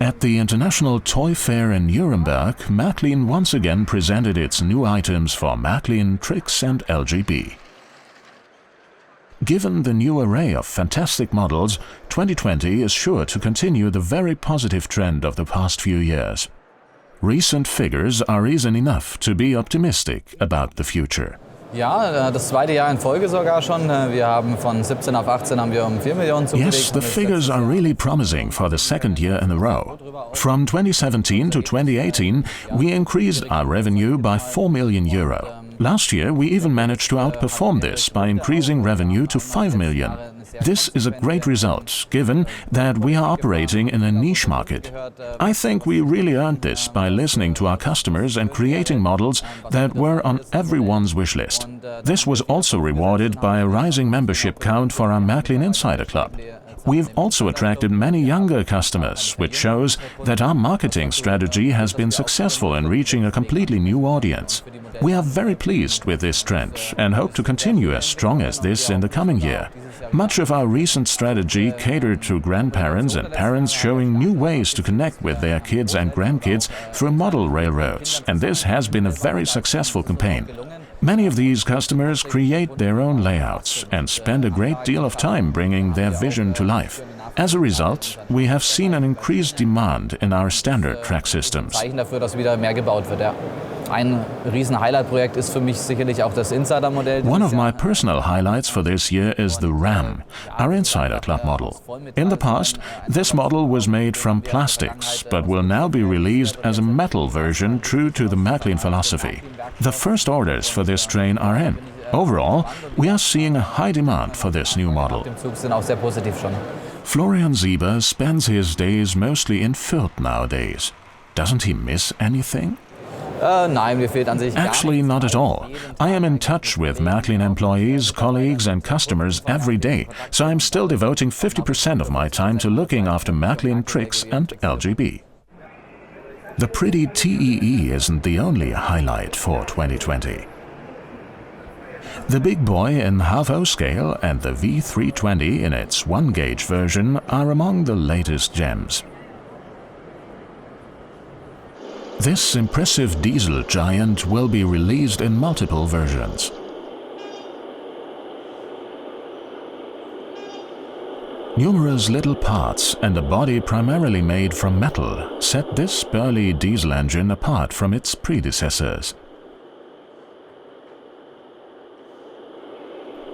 At the International Toy Fair in Nuremberg, Märklin once again presented its new items for Märklin, Trix and LGB. Given the new array of fantastic models, 2020 is sure to continue the very positive trend of the past few years. Recent figures are reason enough to be optimistic about the future. Ja, das zweite Jahr in Folge sogar schon. Wir haben von 17 auf 18 haben wir 4 Millionen zugelegt. Yes, the figures are really promising for the second year in a row. From 2017 to 2018, we increased our revenue by 4 million euro. Last year, we even managed to outperform this by increasing revenue to 5 million. This is a great result, given that we are operating in a niche market. I think we really earned this by listening to our customers and creating models that were on everyone's wish list. This was also rewarded by a rising membership count for our Märklin Insider Club. We've also attracted many younger customers, which shows that our marketing strategy has been successful in reaching a completely new audience. We are very pleased with this trend and hope to continue as strong as this in the coming year. Much of our recent strategy catered to grandparents and parents showing new ways to connect with their kids and grandkids through model railroads, and this has been a very successful campaign. Many of these customers create their own layouts and spend a great deal of time bringing their vision to life. As a result, we have seen an increased demand in our standard track systems. Ein Riesen-Highlight-Projekt ist für mich sicherlich auch das Insider-Modell. One of my personal highlights for this year is the Ram, our Insider Club model. In the past, this model was made from plastics, but will now be released as a metal version true to the Märklin philosophy. The first orders for this train are in. Overall, we are seeing a high demand for this new model. Florian Sieber spends his days mostly in Fürth nowadays. Doesn't he miss anything? Actually, not at all. I am in touch with Märklin employees, colleagues and customers every day, so I'm still devoting 50% of my time to looking after Märklin, Trix and LGB. The pretty TEE isn't the only highlight for 2020. The big boy in half-O scale and the V320 in its 1-gauge version are among the latest gems. This impressive diesel giant will be released in multiple versions. Numerous little parts and a body primarily made from metal set this burly diesel engine apart from its predecessors.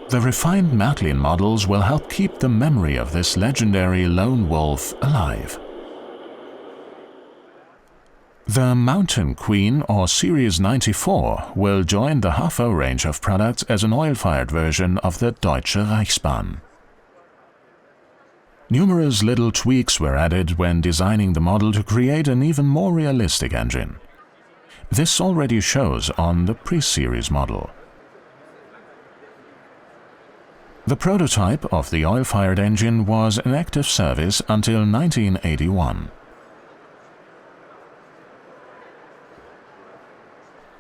The refined Märklin models will help keep the memory of this legendary lone wolf alive. The Mountain Queen or Series 94 will join the half-O range of products as an oil-fired version of the Deutsche Reichsbahn. Numerous little tweaks were added when designing the model to create an even more realistic engine. This already shows on the pre-series model. The prototype of the oil-fired engine was in active service until 1981.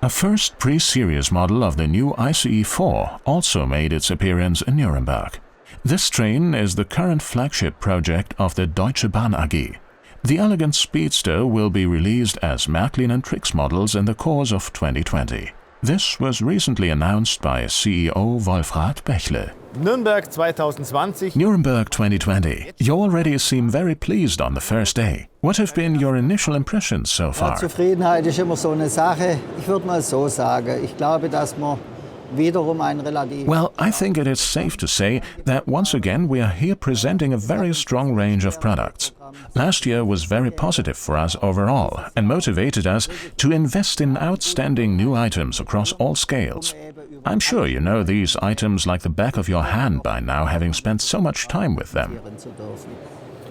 A first pre-series model of the new ICE-4 also made its appearance in Nuremberg. This train is the current flagship project of the Deutsche Bahn AG. The elegant speedster will be released as Märklin and Trix models in the course of 2020. This was recently announced by CEO Wolfrad Bächle. Nuremberg 2020. Nuremberg 2020. You already seem very pleased on the first day. What have been your initial impressions so far? Zufriedenheit ist immer so eine Sache. Ich würde mal so sagen. Ich glaube, dass wir wiederum ein relativ. Well, I think it is safe to say that once again we are here presenting a very strong range of products. Last year was very positive for us overall and motivated us to invest in outstanding new items across all scales. I'm sure you know these items like the back of your hand by now, having spent so much time with them.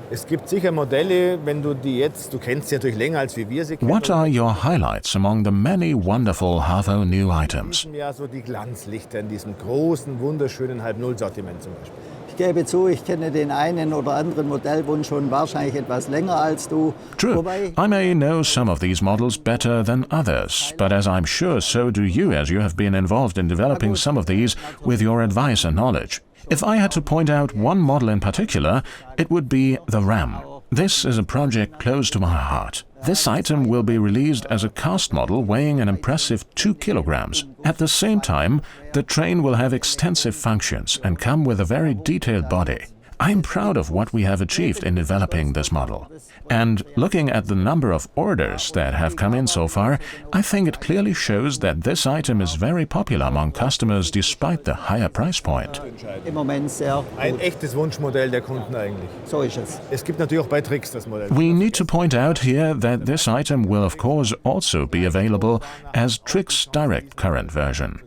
Es gibt sicher Modelle, wenn du die jetzt, du kennst sie natürlich länger als wir sie kennen. What are your highlights among the many wonderful half-O new items? Ja, so die Glanzlichter in diesem großen, wunderschönen Halb-Null-Sortiment zum Beispiel. Ich gebe zu, ich kenne den einen oder anderen Modellwunsch schon wahrscheinlich etwas länger als du. True, I may know some of these models better than others, but as I'm sure so do you, as you have been involved in developing some of these with your advice and knowledge. If I had to point out one model in particular, it would be the Ram. This is a project close to my heart. This item will be released as a cast model weighing an impressive 2 kilograms. At the same time, the train will have extensive functions and come with a very detailed body. I am proud of what we have achieved in developing this model. And looking at the number of orders that have come in so far, I think it clearly shows that this item is very popular among customers despite the higher price point. Im Moment sehr Ein gut. echtes Wunschmodell der Kunden eigentlich. So ist es. Es gibt natürlich auch bei Trix das Modell. We need to point out here that this item will of course also be available as Trix Direct Current version.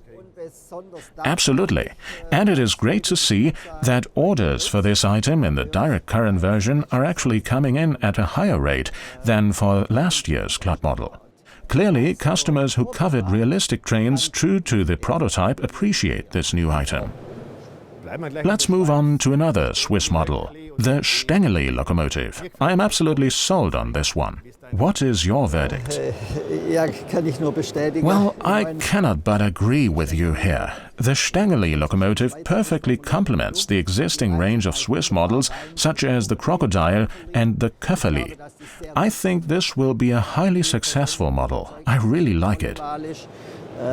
Absolutely. And it is great to see that orders for this item in the direct current version are actually coming in at a higher rate than for last year's club model. Clearly, customers who covet realistic trains true to the prototype appreciate this new item. Let's move on to another Swiss model, the Stanley Locomotive. I am absolutely sold on this one. What is your verdict? Ja, kann ich nur bestätigen. Well, I cannot but agree with you here. The Stanley Locomotive perfectly complements the existing range of Swiss models such as the Crocodile and the Köfferli. I think this will be a highly successful model. I really like it.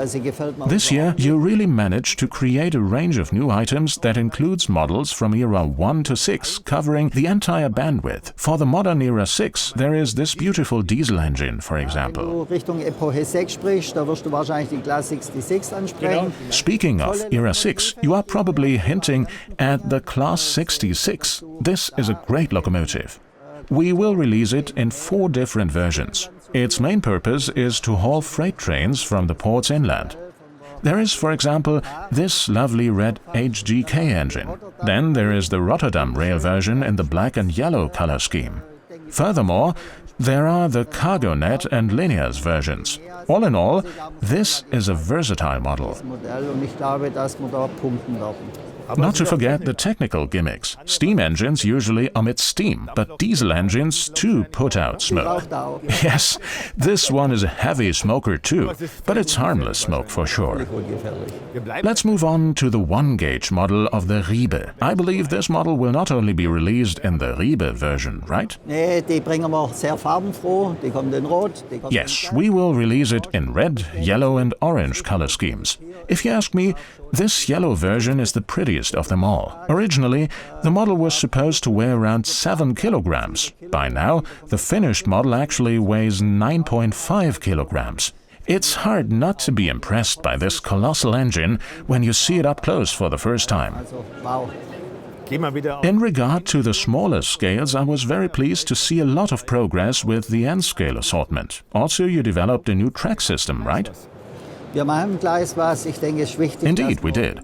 Sie gefällt mir This year, you really managed to create a range of new items that includes models from era 1 to 6, covering the entire bandwidth. For the modern era 6, there is this beautiful diesel engine, for example. Wenn du Richtung Epoche 6 sprichst, da wirst du wahrscheinlich die Class 66 ansprechen. Speaking of era 6, you are probably hinting at the Class 66. This is a great locomotive. We will release it in 4 different versions. Its main purpose is to haul freight trains from the ports inland. There is, for example, this lovely red HGK engine. Then there is the Rotterdam rail version in the black and yellow color scheme. Furthermore, there are the CargoNet and Linears versions. All in all, this is a versatile model. Modell und ich glaube, dass wir da punkten werden. Not to forget the technical gimmicks. Steam engines usually emit steam, but diesel engines too put out smoke. Raucht auch. Yes, this one is a heavy smoker too, but it's harmless smoke for sure. Ungefährlich. Let's move on to the 1-gauge model of the Riebe. I believe this model will not only be released in the Riebe version, right? Nee, die bringen wir sehr farbenfroh. Die kommt in Rot. Die kommt Yes, we will release it in red, yellow and orange color schemes. If you ask me, this yellow version is the prettiest of them all. Originally, the model was supposed to weigh around 7 kilograms. By now, the finished model actually weighs 9.5 kilograms. It's hard not to be impressed by this colossal engine when you see it up close for the first time. Also, wow. Geh mal wieder auf. In regard to the smaller scales, I was very pleased to see a lot of progress with the N-scale assortment. Also, you developed a new track system, right? Wir machen gleich was. Ich denke, es ist wichtig, Indeed, dass we wir did.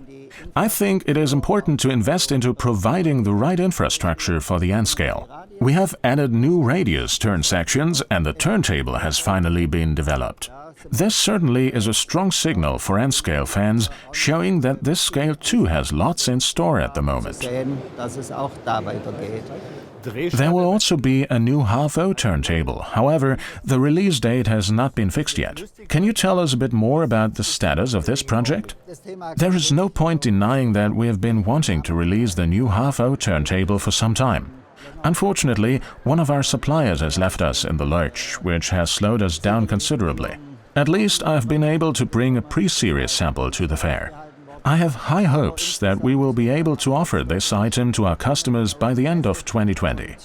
I think it is important to invest into providing the right infrastructure for the N-scale. We have added new radius turn sections and the turntable has finally been developed. This certainly is a strong signal for N-scale fans, showing that this scale too has lots in store at the moment. sehen, dass es auch da weitergeht. There will also be a new half-O turntable. However, the release date has not been fixed yet. Can you tell us a bit more about the status of this project? Das Thema There is no point denying that we have been wanting to release the new half-O turntable for some time. Unfortunately, one of our suppliers has left us in the lurch, which has slowed us down considerably. At least I have been able to bring a pre-series sample to the fair. I have high hopes that we will be able to offer this item to our customers by the end of 2020.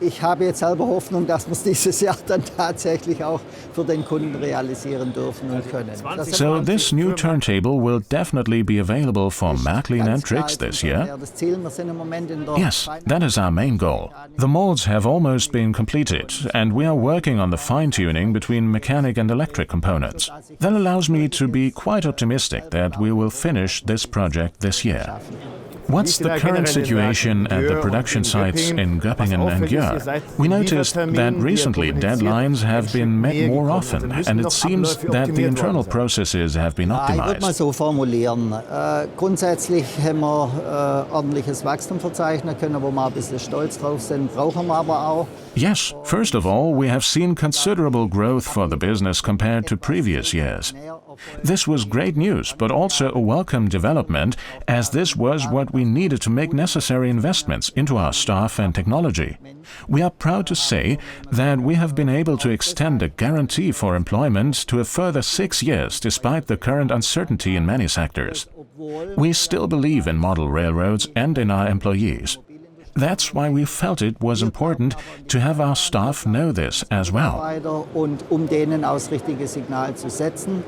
Ich habe jetzt selber Hoffnung, dass wir es dieses Jahr dann tatsächlich auch für den Kunden realisieren dürfen und können. Das So this new turntable will definitely be available for Märklin and Trix this year? Das Ziel, wir sind im Moment in der Yes, that is our main goal. The molds have almost been completed, and we are working on the fine-tuning between mechanic and electric components. That allows me to be quite optimistic that we will finish this project this year. What's the current situation at the production sites in Göppingen and Györ? We noticed that recently deadlines have been met more often, and it seems that the internal processes have been Ich würde mal optimized. so formulieren. Grundsätzlich haben wir ordentliches Wachstum verzeichnet können, wo wir ein bisschen stolz drauf sind, brauchen wir aber auch. Yes, first of all, we have seen considerable growth for the business compared to previous years. This was great news, but also a welcome development, as this was what we needed to make necessary investments into our staff and technology. We are proud to say that we have been able to extend a guarantee for employment to a further 6 years despite the current uncertainty in many sectors. We still believe in model railroads and in our employees. That's why we felt it was important to have our staff know this as well. Und denen das richtige Signal zu setzen,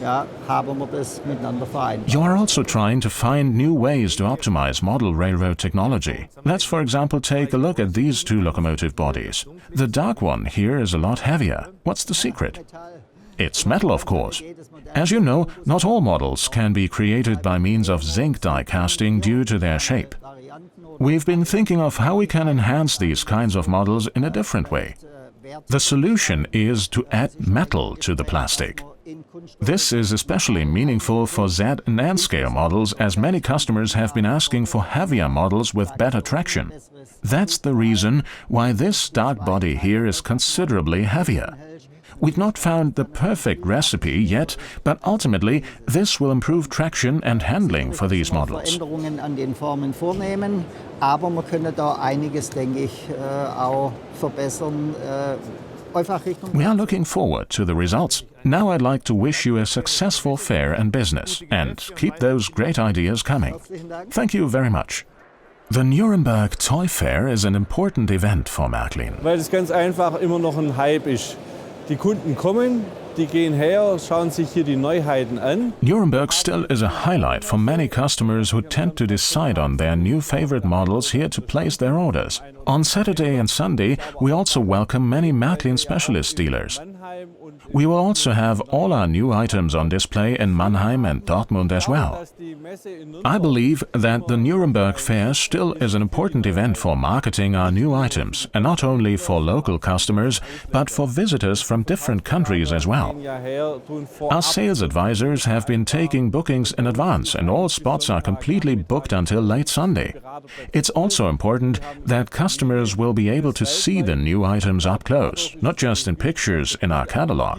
ja, haben wir das miteinander vereinbart. You are also trying to find new ways to optimize model railroad technology. Let's, for example, take a look at these two locomotive bodies. The dark one here is a lot heavier. What's the secret? It's metal, of course. As you know, not all models can be created by means of zinc die casting due to their shape. We've been thinking of how we can enhance these kinds of models in a different way. The solution is to add metal to the plastic. This is especially meaningful for Z and N scale models, as many customers have been asking for heavier models with better traction. That's the reason why this dark body here is considerably heavier. We've not found the perfect recipe yet, but ultimately this will improve traction and handling for these models. Änderungen an den Formen vornehmen, aber wir können da einiges, denke ich, auch verbessern. We are looking forward to the results. Now I'd like to wish you a successful fair and business, and keep those great ideas coming. Thank you very much. The Nuremberg Toy Fair is an important event for Märklin. Weil es ganz einfach immer noch ein Hype ist. Die Kunden kommen, die gehen her, schauen sich hier die Neuheiten an. Nuremberg still is a highlight for many customers who tend to decide on their new favorite models here to place their orders. On Saturday and Sunday, we also welcome many Märklin specialist dealers. We will also have all our new items on display in Mannheim and Dortmund as well. I believe that the Nuremberg Fair still is an important event for marketing our new items, and not only for local customers, but for visitors from different countries as well. Our sales advisors have been taking bookings in advance, and all spots are completely booked until late Sunday. It's also important that customers will be able to see the new items up close, not just in pictures in our catalogs.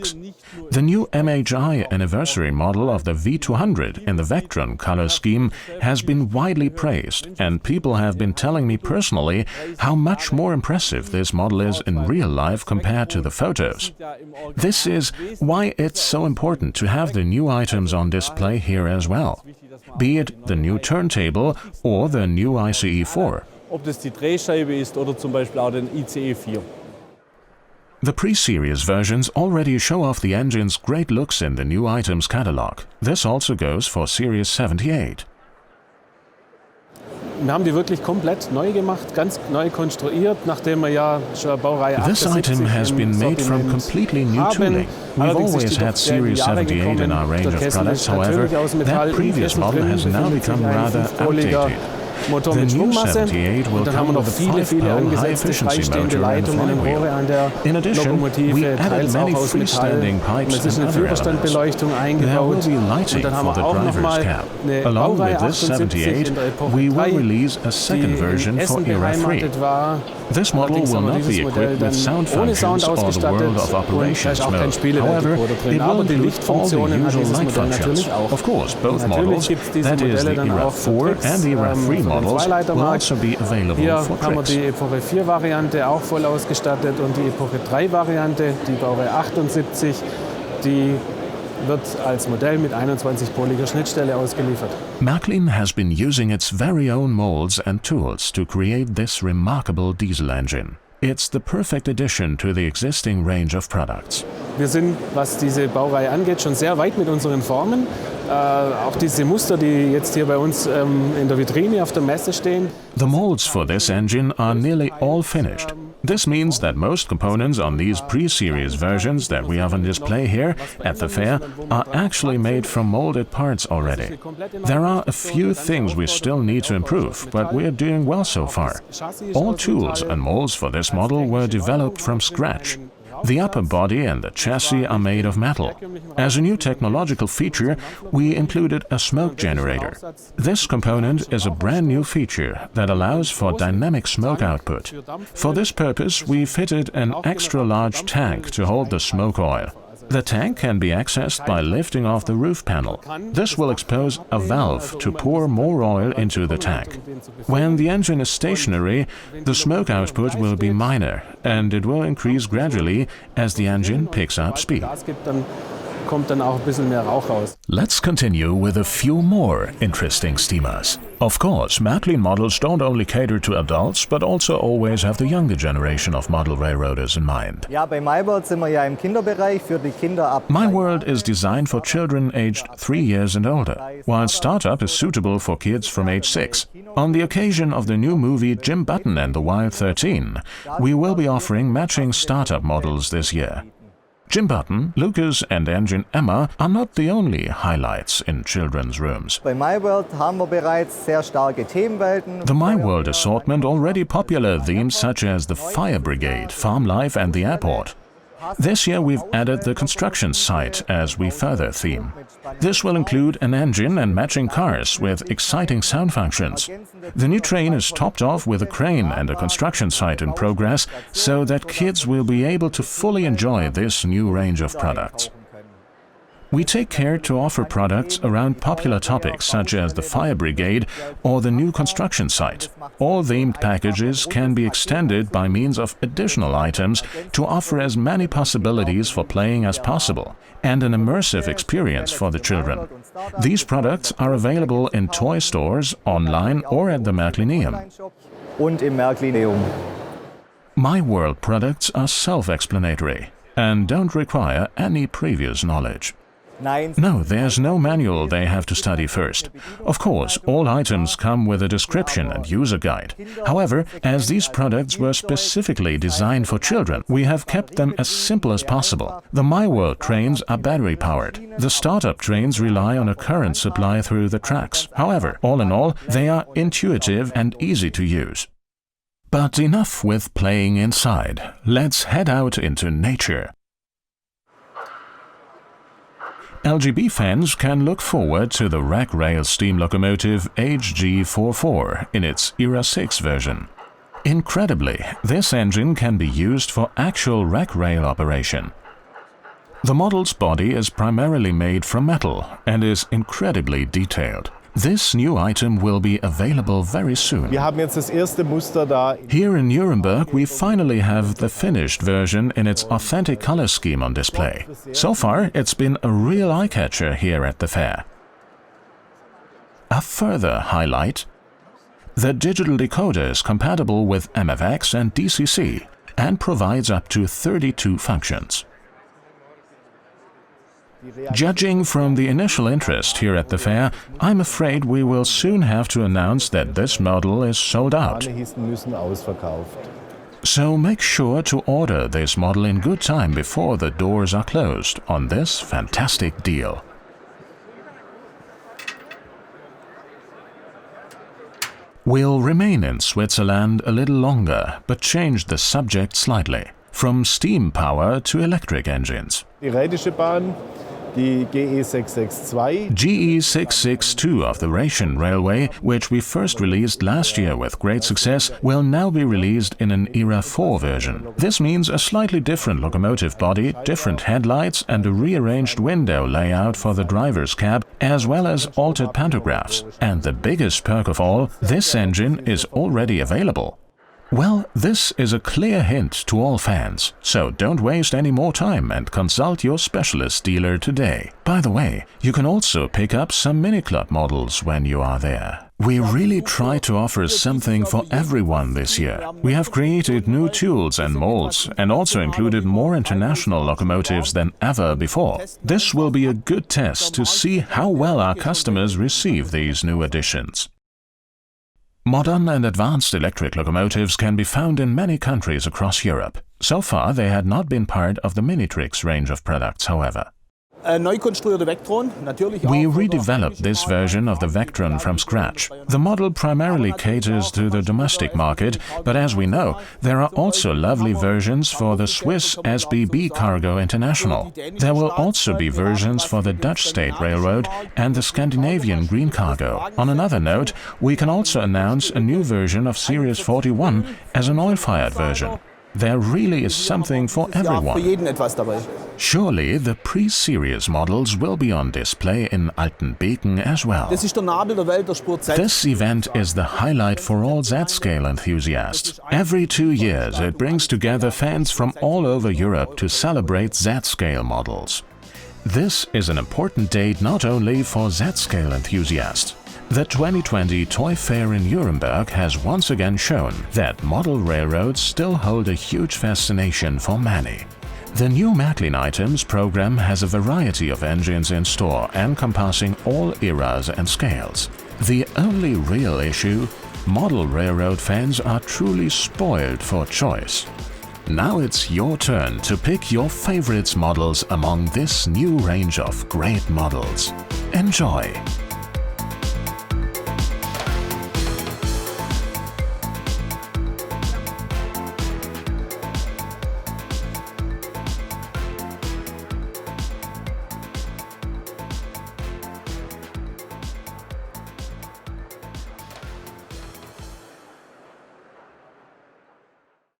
The new MHI anniversary model of the V200 in the Vectron color scheme has been widely praised, and people have been telling me personally how much more impressive this model is in real life compared to the photos. This is why it's so important to have the new items on display here as well, be it the new turntable or the new ICE 4. Ob das die Drehscheibe ist oder zum Beispiel auch den ICE 4. The pre-series versions already show off the engine's great looks in the new items catalog. This also goes for Series 78. Wir haben die wirklich komplett neu gemacht, ganz neu konstruiert, nachdem wir ja schon Baureihe 78 This item has been made from completely new tooling. We've always had Series 78 in our range of products, however, that previous model has now become rather outdated. Motor mit Schwungmasse. Und dann haben wir noch viele angesetzte freistehende Leitungen und Rohre an der Lokomotive, teils auch aus Metall. Und es ist eine Führerstandbeleuchtung eingebaut. Und dann haben wir auch nochmal eine Baureihe 78 in der Epoche 3, die in Essen beheimatet war. This model will not be equipped with sound functions or the world of operations mode. However, it will include all the usual light functions. Of course, both models, that is the Era 4 and the Era 3 models, will also be available for Hier haben wir Trix. die Epoche 4 Variante auch voll ausgestattet und die Epoche 3 Variante, die Baureihe 78, die wird als Modell mit 21-poliger Schnittstelle ausgeliefert. Märklin has been using its very own molds and tools to create this remarkable diesel engine. It's the perfect addition to the existing range of products. Wir sind, was diese Baureihe angeht, schon sehr weit mit unseren Formen. Auch diese Muster, die jetzt hier bei uns in der Vitrine auf der Messe stehen. The molds for this engine are nearly all finished. This means that most components on these pre-series versions that we have on display here at the fair are actually made from molded parts already. There are a few things we still need to improve, but we are doing well so far. All tools and molds for this model were developed from scratch. The upper body and the chassis are made of metal. As a new technological feature, we included a smoke generator. This component is a brand new feature that allows for dynamic smoke output. For this purpose, we fitted an extra large tank to hold the smoke oil. The tank can be accessed by lifting off the roof panel. This will expose a valve to pour more oil into the tank. When the engine is stationary, the smoke output will be minor, and it will increase gradually as the engine picks up speed. Let's continue with a few more interesting steamers. Of course, Märklin models don't only cater to adults, but also always have the younger generation of model railroaders in mind. My World is designed for children aged 3 years and older, while Startup is suitable for kids from age 6. On the occasion of the new movie Jim Button and the Wild 13, we will be offering matching Startup models this year. Jim Button, Lucas and engine Emma are not the only highlights in children's rooms. The My World assortment already popular themes such as the Fire Brigade, Farm Life and the Airport. This year we've added the construction site as we further theme. This will include an engine and matching cars with exciting sound functions. The new train is topped off with a crane and a construction site in progress, so that kids will be able to fully enjoy this new range of products. We take care to offer products around popular topics such as the Fire Brigade or the new construction site. All themed packages can be extended by means of additional items to offer as many possibilities for playing as possible and an immersive experience for the children. These products are available in toy stores, online or at the Märklineum. My World products are self-explanatory and don't require any previous knowledge. No, there's no manual they have to study first. Of course, all items come with a description and user guide. However, as these products were specifically designed for children, we have kept them as simple as possible. The My World trains are battery-powered. The Startup trains rely on a current supply through the tracks. However, all in all, they are intuitive and easy to use. But enough with playing inside. Let's head out into nature. LGB fans can look forward to the rack rail steam locomotive HG44 in its Era 6 version. Incredibly, this engine can be used for actual rack rail operation. The model's body is primarily made from metal and is incredibly detailed. This new item will be available very soon. Here in Nuremberg we finally have the finished version in its authentic color scheme on display. So far it's been a real eye-catcher here at the fair. A further highlight: the digital decoder is compatible with MFX and DCC and provides up to 32 functions. Judging from the initial interest here at the fair, I'm afraid we will soon have to announce that this model is sold out. So make sure to order this model in good time before the doors are closed on this fantastic deal. We'll remain in Switzerland a little longer, but change the subject slightly, from steam power to electric engines. GE662 of the Rhaetian Railway, which we first released last year with great success, will now be released in an Era 4 version. This means a slightly different locomotive body, different headlights and a rearranged window layout for the driver's cab, as well as altered pantographs. And the biggest perk of all, this engine is already available. Well, this is a clear hint to all fans, so don't waste any more time and consult your specialist dealer today. By the way, you can also pick up some Mini Club models when you are there. We really try to offer something for everyone this year. We have created new tools and molds and also included more international locomotives than ever before. This will be a good test to see how well our customers receive these new additions. Modern and advanced electric locomotives can be found in many countries across Europe. So far, they had not been part of the Minitrix range of products, however. We redeveloped this version of the Vectron from scratch. The model primarily caters to the domestic market, but as we know, there are also lovely versions for the Swiss SBB Cargo International. There will also be versions for the Dutch State Railroad and the Scandinavian Green Cargo. On another note, we can also announce a new version of Series 41 as an oil-fired version. There really is something for everyone. Surely the pre-series models will be on display in Altenbeken as well. This event is the highlight for all Z-scale enthusiasts. Every 2 years it brings together fans from all over Europe to celebrate Z-scale models. This is an important date not only for Z-scale enthusiasts. The 2020 Toy Fair in Nuremberg has once again shown that model railroads still hold a huge fascination for many. The new Märklin items program has a variety of engines in store encompassing all eras and scales. The only real issue, model railroad fans are truly spoiled for choice. Now it's your turn to pick your favorites models among this new range of great models. Enjoy!